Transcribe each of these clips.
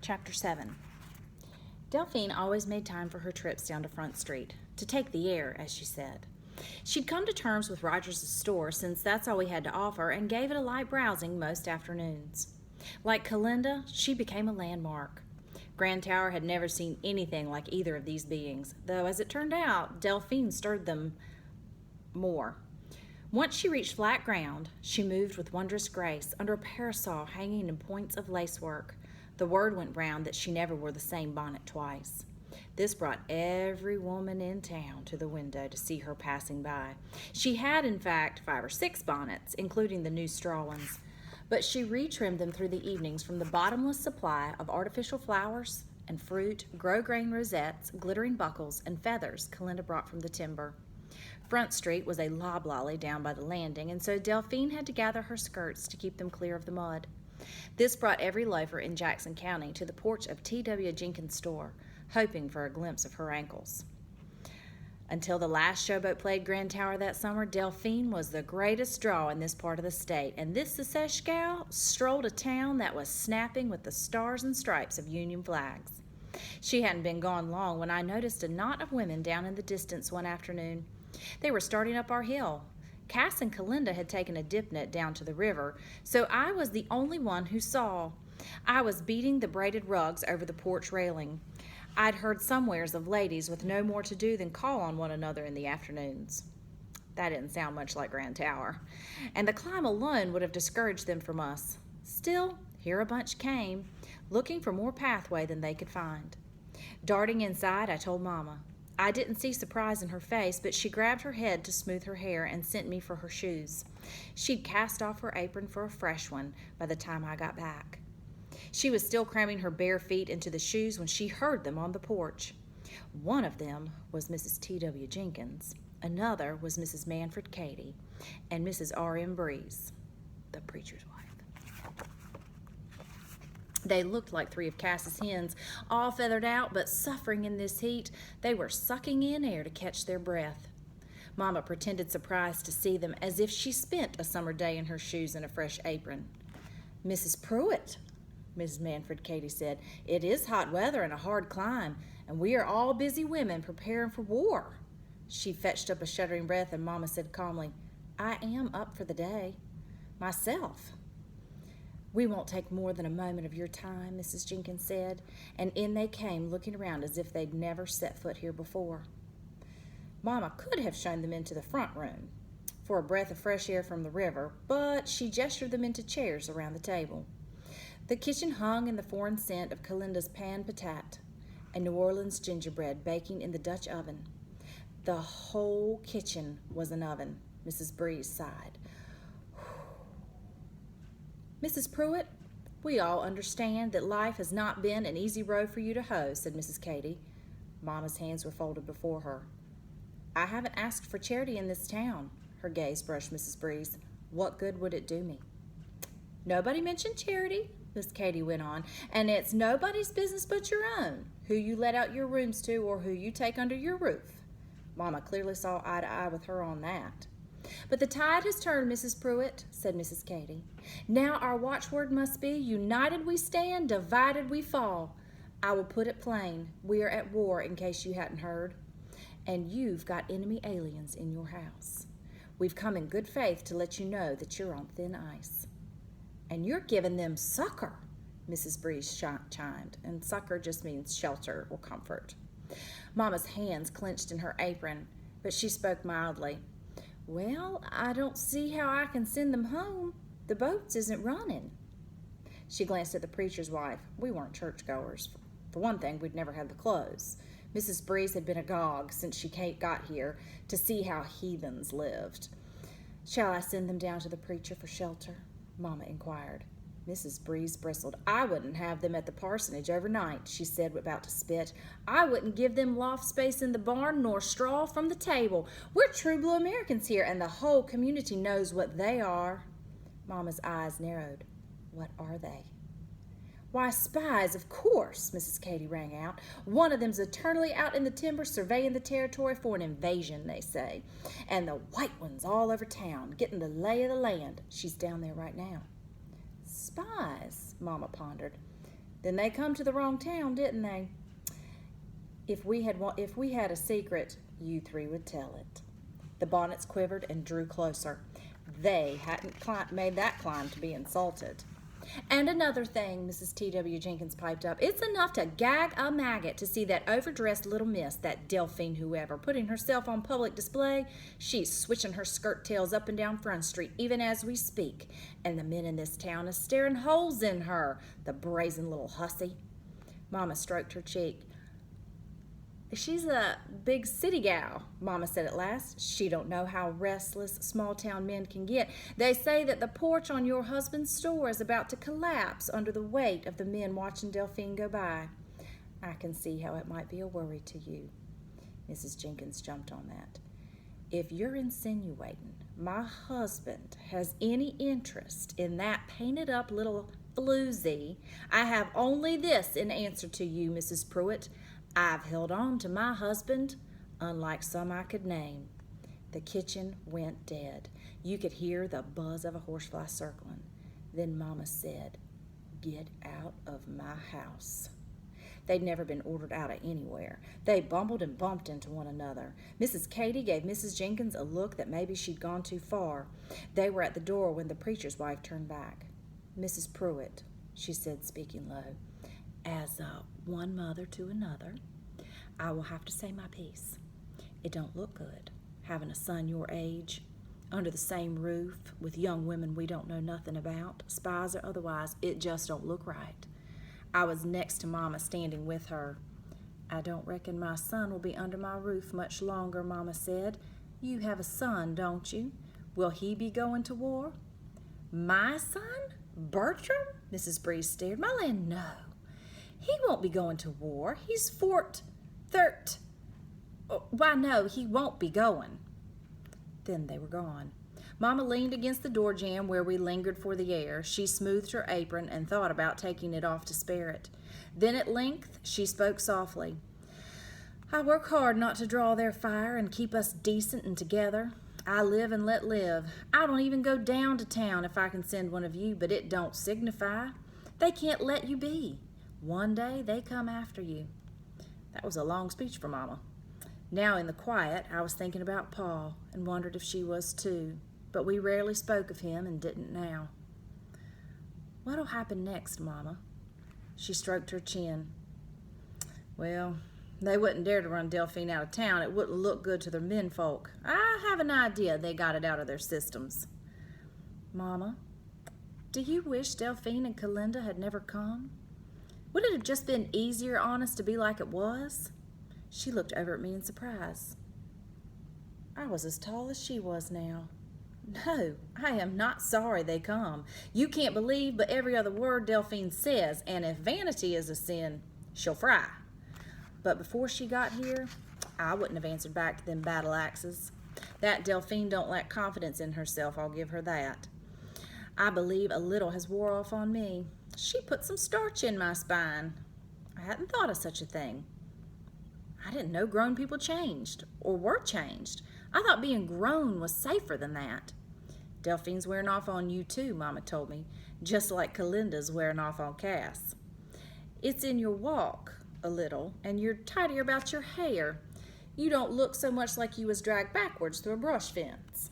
Chapter 7. Delphine always made time for her trips down to Front Street, to take the air, as she said. She'd come to terms with Rogers' store since that's all we had to offer and gave it a light browsing most afternoons. Like Calinda, she became a landmark. Grand Tower had never seen anything like either of these beings, though as it turned out, Delphine stirred them more. Once she reached flat ground, she moved with wondrous grace under a parasol hanging in points of lacework. The word went round that she never wore the same bonnet twice. This brought every woman in town to the window to see her passing by. She had, in fact, 5 or 6 bonnets, including the new straw ones, but she retrimmed them through the evenings from the bottomless supply of artificial flowers and fruit, grosgrain rosettes, glittering buckles, and feathers Calinda brought from the timber. Front Street was a loblolly down by the landing, and so Delphine had to gather her skirts to keep them clear of the mud. This brought every loafer in Jackson County to the porch of T.W. Jenkins' store, hoping for a glimpse of her ankles. Until the last showboat played Grand Tower that summer, Delphine was the greatest draw in this part of the state, and this Secesh gal strolled a town that was snapping with the stars and stripes of Union flags. She hadn't been gone long when I noticed a knot of women down in the distance one afternoon. They were starting up our hill. Cass and Calinda had taken a dip net down to the river, so I was the only one who saw. I was beating the braided rugs over the porch railing. I'd heard somewheres of ladies with no more to do than call on one another in the afternoons. That didn't sound much like Grand Tower, and the climb alone would have discouraged them from us. Still, here a bunch came, looking for more pathway than they could find. Darting inside, I told Mama. I didn't see surprise in her face, but she grabbed her head to smooth her hair and sent me for her shoes. She'd cast off her apron for a fresh one by the time I got back. She was still cramming her bare feet into the shoes when she heard them on the porch. One of them was Mrs. T.W. Jenkins. Another was Mrs. Manfred Cady and Mrs. R.M. Breeze, the preacher's wife. They looked like 3 of Cass's hens, all feathered out, but suffering in this heat. They were sucking in air to catch their breath. Mama pretended surprised to see them, as if she spent a summer day in her shoes and a fresh apron. "Mrs. Pruitt," Mrs. Manfred Cady said, "it is hot weather and a hard climb, and we are all busy women preparing for war." She fetched up a shuddering breath, and Mama said calmly, "I am up for the day. Myself." "We won't take more than a moment of your time," Mrs. Jenkins said, and in they came, looking around as if they'd never set foot here before. Mama could have shown them into the front room for a breath of fresh air from the river, but she gestured them into chairs around the table. The kitchen hung in the foreign scent of Calinda's pan patate and New Orleans gingerbread baking in the Dutch oven. The whole kitchen was an oven, Mrs. Breeze sighed. "Mrs. Pruitt, we all understand that life has not been an easy road for you to hoe," said Mrs. Cady. Mama's hands were folded before her. "I haven't asked for charity in this town." Her gaze brushed Mrs. Breeze. "What good would it do me?" "Nobody mentioned charity," Miss Cady went on, "and it's nobody's business but your own, who you let out your rooms to or who you take under your roof." Mama clearly saw eye to eye with her on that. "But the tide has turned, Mrs. Pruitt," said Mrs. Cady. "Now our watchword must be, united we stand, divided we fall. I will put it plain, we are at war, in case you hadn't heard. And you've got enemy aliens in your house. We've come in good faith to let you know that you're on thin ice." "And you're giving them succor," Mrs. Breeze chimed, and succor just means shelter or comfort. Mama's hands clenched in her apron, but she spoke mildly. "Well, I don't see how I can send them home. The boats isn't running." She glanced at the preacher's wife. We weren't churchgoers. For one thing, we'd never had the clothes. Mrs. Breeze had been agog since she got here to see how heathens lived. "Shall I send them down to the preacher for shelter?" Mama inquired. Mrs. Breeze bristled. "I wouldn't have them at the parsonage overnight," she said, about to spit. "I wouldn't give them loft space in the barn nor straw from the table. We're true blue Americans here, and the whole community knows what they are." Mama's eyes narrowed. "What are they?" "Why, spies, of course," Mrs. Cady rang out. "One of them's eternally out in the timber surveying the territory for an invasion, they say. And the white one's all over town, getting the lay of the land. She's down there right now." "Spies," Mama pondered. Then they come to the wrong town, didn't they? If we had a secret, you three would tell it." The bonnets quivered and drew closer. They hadn't made that climb to be insulted. "And another thing," Mrs. T.W. Jenkins piped up, "it's enough to gag a maggot to see that overdressed little miss, that Delphine whoever, putting herself on public display. She's switching her skirt tails up and down Front Street even as we speak, and the men in this town is staring holes in her, the brazen little hussy." Mama stroked her cheek. "She's a big city gal," Mama said at last. "She don't know how restless small-town men can get. They say that the porch on your husband's store is about to collapse under the weight of the men watching Delphine go by. I can see how it might be a worry to you." Mrs. Jenkins jumped on that. "If you're insinuating my husband has any interest in that painted-up little floozy, I have only this in answer to you, Mrs. Pruitt. I've held on to my husband, unlike some I could name." The kitchen went dead. You could hear the buzz of a horsefly circling. Then Mama said, "Get out of my house." They'd never been ordered out of anywhere. They bumbled and bumped into one another. Mrs. Cady gave Mrs. Jenkins a look that maybe she'd gone too far. They were at the door when the preacher's wife turned back. "Mrs. Pruitt," she said, speaking low, "as one mother to another, I will have to say my piece. It don't look good, having a son your age, under the same roof, with young women we don't know nothing about, spies or otherwise. It just don't look right." I was next to Mama, standing with her. "I don't reckon my son will be under my roof much longer," Mama said. "You have a son, don't you? Will he be going to war?" "My son? Bertram?" Mrs. Breeze stared. "My land, no. He won't be going to war. He's Why, no, he won't be going." Then they were gone. Mama leaned against the door jamb where we lingered for the air. She smoothed her apron and thought about taking it off to spare it. Then at length she spoke softly. "I work hard not to draw their fire and keep us decent and together. I live and let live. I don't even go down to town if I can send one of you, but it don't signify. They can't let you be. One day they come after you." That was a long speech for Mama. Now in the quiet, I was thinking about Paul and wondered if she was too, but we rarely spoke of him and didn't now. "What'll happen next, Mama?" She stroked her chin. "Well, they wouldn't dare to run Delphine out of town. It wouldn't look good to their menfolk. I have an idea they got it out of their systems." "Mama, do you wish Delphine and Calinda had never come? Would it have just been easier on us to be like it was?" She looked over at me in surprise. I was as tall as she was now. "No, I am not sorry they come. You can't believe but every other word Delphine says, and if vanity is a sin, she'll fry. But before she got here, I wouldn't have answered back to them battle axes. That Delphine don't lack confidence in herself, I'll give her that. I believe a little has wore off on me. She put some starch in my spine. I hadn't thought of such a thing. I didn't know grown people changed, or were changed. I thought being grown was safer than that. Delphine's wearing off on you too, Mama told me, just like Calinda's wearing off on Cass. It's in your walk, a little, and you're tidier about your hair. You don't look so much like you was dragged backwards through a brush fence."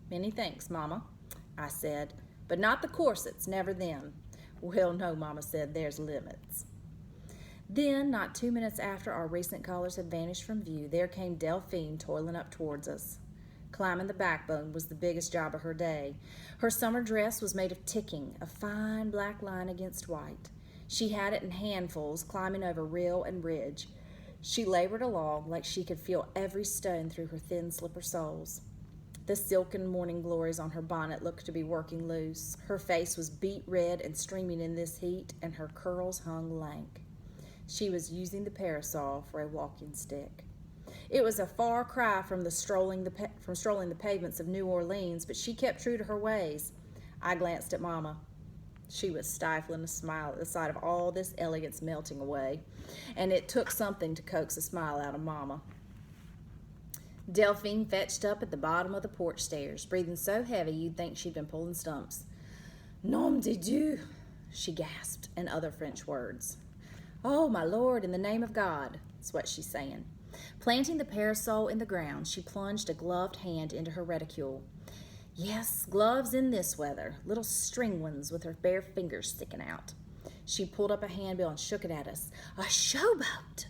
"Many thanks, Mama," I said, "but not the corsets, never them." "Well, no," Mama said, "there's limits." Then, not 2 minutes after our recent callers had vanished from view, there came Delphine toiling up towards us. Climbing the backbone was the biggest job of her day. Her summer dress was made of ticking, a fine black line against white. She had it in handfuls, climbing over rill and ridge. She labored along like she could feel every stone through her thin slipper soles. The silken morning glories on her bonnet looked to be working loose. Her face was beet red and streaming in this heat, and her curls hung lank. She was using the parasol for a walking stick. It was a far cry from strolling the pavements of New Orleans, but she kept true to her ways. I glanced at Mama. She was stifling a smile at the sight of all this elegance melting away, and it took something to coax a smile out of Mama. Delphine fetched up at the bottom of the porch stairs, breathing so heavy you'd think she'd been pulling stumps. "Nom de Dieu!" she gasped, and other French words. Oh, my Lord, in the name of God, is what she's saying. Planting the parasol in the ground, she plunged a gloved hand into her reticule. Yes, gloves in this weather, little string ones with her bare fingers sticking out. She pulled up a handbill and shook it at us. A showboat!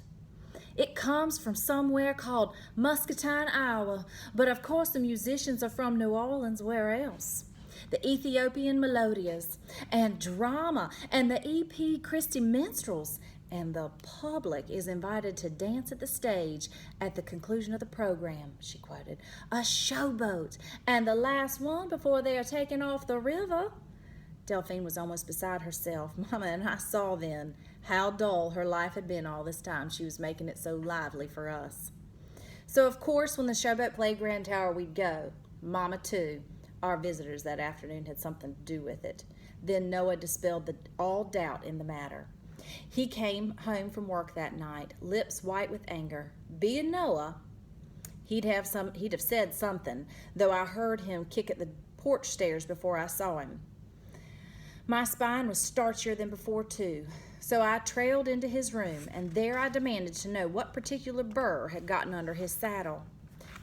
It comes from somewhere called Muscatine, Iowa, but of course the musicians are from New Orleans. Where else? The Ethiopian Melodias, and drama, and the E.P. Christie Minstrels, and the public is invited to dance at the stage at the conclusion of the program, she quoted. A showboat, and the last one before they are taken off the river. Delphine was almost beside herself. Mama and I saw then how dull her life had been all this time. She was making it so lively for us. So, of course, when the showboat played Grand Tower, we'd go. Mama, too. Our visitors that afternoon had something to do with it. Then Noah dispelled all doubt in the matter. He came home from work that night, lips white with anger. Being Noah, he'd have said something, though I heard him kick at the porch stairs before I saw him. My spine was starchier than before, too, so I trailed into his room, and there I demanded to know what particular burr had gotten under his saddle.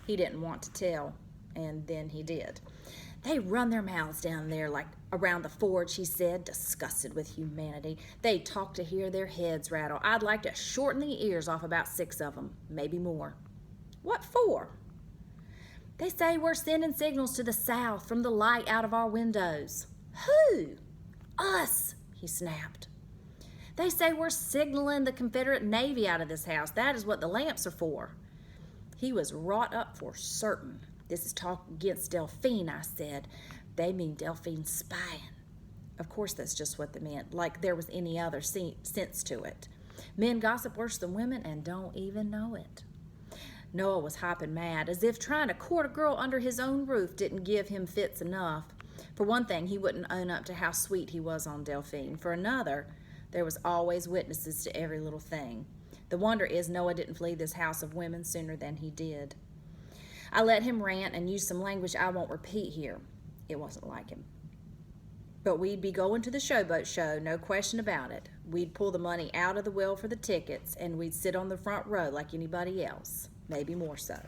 He didn't want to tell, and then he did. They run their mouths down there like around the forge, he said, disgusted with humanity. They talk to hear their heads rattle. I'd like to shorten the ears off about 6 of them, maybe more. What for? They say we're sending signals to the south from the light out of our windows. Who? Us, he snapped. They say we're signaling the Confederate Navy out of this house. That is what the lamps are for. He was wrought up for certain. This is talk against Delphine, I said. They mean Delphine spying. Of course, that's just what they meant, like there was any other sense to it. Men gossip worse than women and don't even know it. Noah was hopping mad, as if trying to court a girl under his own roof didn't give him fits enough. For one thing, he wouldn't own up to how sweet he was on Delphine. For another, there was always witnesses to every little thing. The wonder is Noah didn't flee this house of women sooner than he did. I let him rant and use some language I won't repeat here. It wasn't like him. But we'd be going to the showboat show, no question about it. We'd pull the money out of the will for the tickets, and we'd sit on the front row like anybody else, maybe more so.